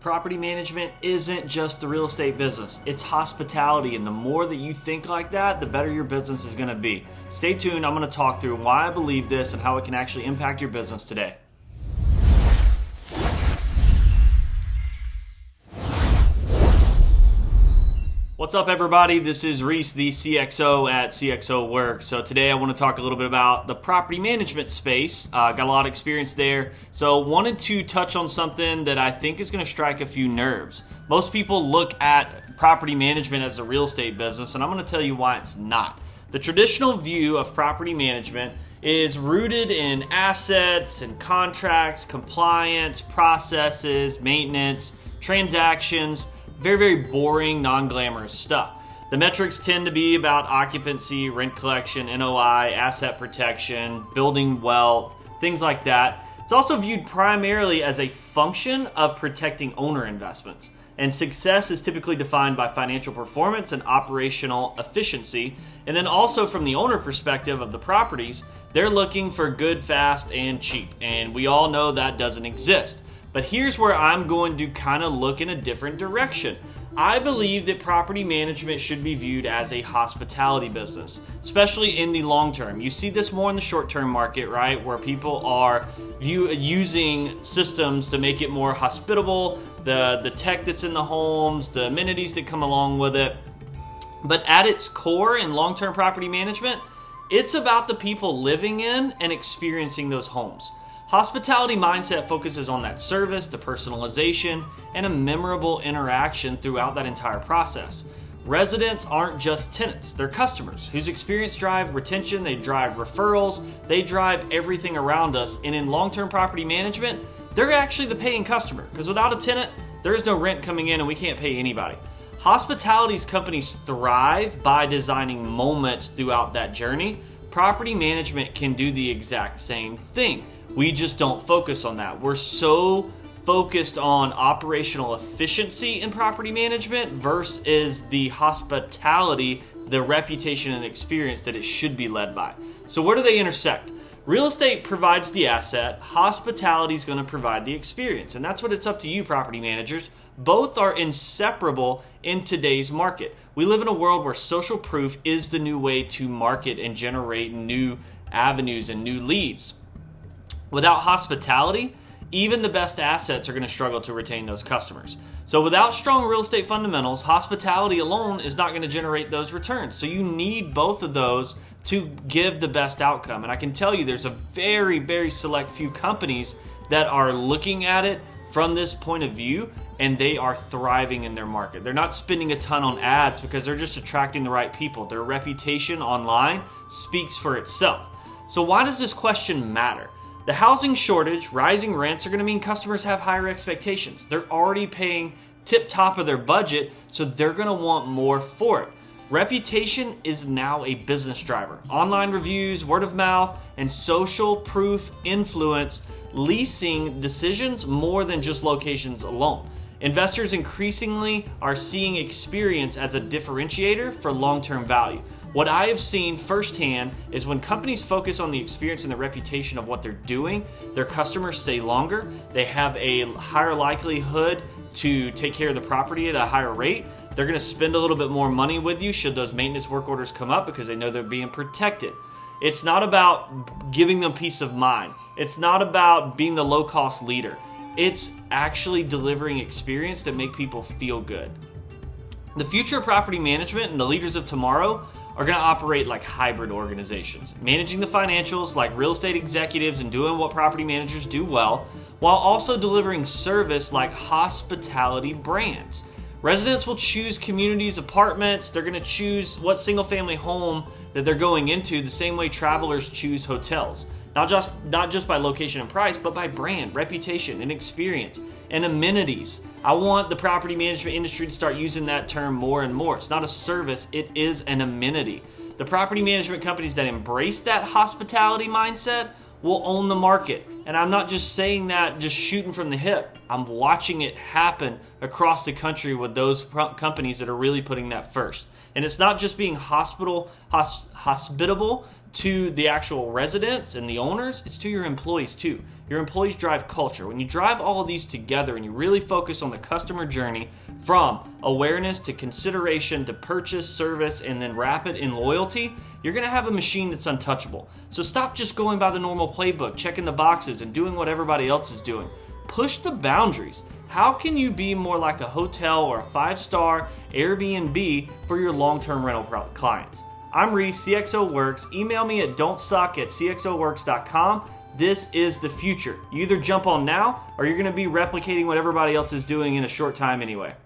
property management isn't just the real estate business. It's hospitality, and the more that you think like that, the better your business is going to be. Stay tuned. I'm going to talk through why I believe this and how it can actually impact your business today. What's up, everybody? This is Reese, the CXO at CXO Work. So today I want to talk a little bit about the property management space. Got a lot of experience there. So wanted to touch on something that I think is going to strike a few nerves. Most people look at property management as a real estate business, and I'm going to tell you why it's not. The traditional view of property management is rooted in assets and contracts, compliance, processes, maintenance, transactions. Very, very boring, non-glamorous stuff. The metrics tend to be about occupancy, rent collection, NOI, asset protection, building wealth, things like that. It's also viewed primarily as a function of protecting owner investments. And success is typically defined by financial performance and operational efficiency. And then also from the owner perspective of the properties, they're looking for good, fast, and cheap. And we all know that doesn't exist. But here's where I'm going to kind of look in a different direction. I believe that property management should be viewed as a hospitality business, especially in the long term. You see this more in the short term market, right? Where people are using systems to make it more hospitable, the tech that's in the homes, the amenities that come along with it. But at its core in long-term property management, it's about the people living in and experiencing those homes. Hospitality mindset focuses on that service, the personalization, and a memorable interaction throughout that entire process. Residents aren't just tenants, they're customers whose experience drive retention, they drive referrals, they drive everything around us. And in long-term property management, they're actually the paying customer, because without a tenant, there is no rent coming in and we can't pay anybody. Hospitality's companies thrive by designing moments throughout that journey. Property management can do the exact same thing. We just don't focus on that. We're so focused on operational efficiency in property management versus the hospitality, the reputation and experience that it should be led by. So where do they intersect? Real estate provides the asset, hospitality is going to provide the experience. And that's what it's up to you, property managers. Both are inseparable in today's market. We live in a world where social proof is the new way to market and generate new avenues and new leads. Without hospitality, even the best assets are going to struggle to retain those customers. So without strong real estate fundamentals, hospitality alone is not going to generate those returns. So you need both of those to give the best outcome. And I can tell you there's a very, very select few companies that are looking at it from this point of view, and they are thriving in their market. They're not spending a ton on ads because they're just attracting the right people. Their reputation online speaks for itself. So why does this question matter? The housing shortage, rising rents are going to mean customers have higher expectations. They're already paying tip top of their budget, so they're going to want more for it. Reputation is now a business driver. Online reviews, word of mouth, and social proof influence leasing decisions more than just locations alone. Investors increasingly are seeing experience as a differentiator for long-term value. What I have seen firsthand is when companies focus on the experience and the reputation of what they're doing, their customers stay longer, they have a higher likelihood to take care of the property at a higher rate, they're going to spend a little bit more money with you should those maintenance work orders come up because they know they're being protected. It's not about giving them peace of mind. It's not about being the low-cost leader. It's actually delivering experience that make people feel good. The future of property management and the leaders of tomorrow are going to operate like hybrid organizations, managing the financials like real estate executives and doing what property managers do well, while also delivering service like hospitality brands. Residents will choose communities, apartments, they're going to choose what single-family home that they're going into the same way travelers choose hotels. Not just by location and price, but by brand, reputation, and experience, and amenities. I want the property management industry to start using that term more and more. It's not a service, it is an amenity. The property management companies that embrace that hospitality mindset will own the market. And I'm not just saying that just shooting from the hip. I'm watching it happen across the country with those companies that are really putting that first. And it's not just being hospitable to the actual residents and the owners, it's to your employees too. Your employees drive culture. When you drive all of these together and you really focus on the customer journey from awareness to consideration to purchase, service, and then wrap it in loyalty, you're going to have a machine that's untouchable. So stop just going by the normal playbook, checking the boxes and doing what everybody else is doing. Push the boundaries. How can you be more like a hotel or a 5-star Airbnb for your long-term rental clients? I'm Reese, CXO Works. Email me at don'tsuck@cxoworks.com. This is the future. You either jump on now or you're going to be replicating what everybody else is doing in a short time anyway.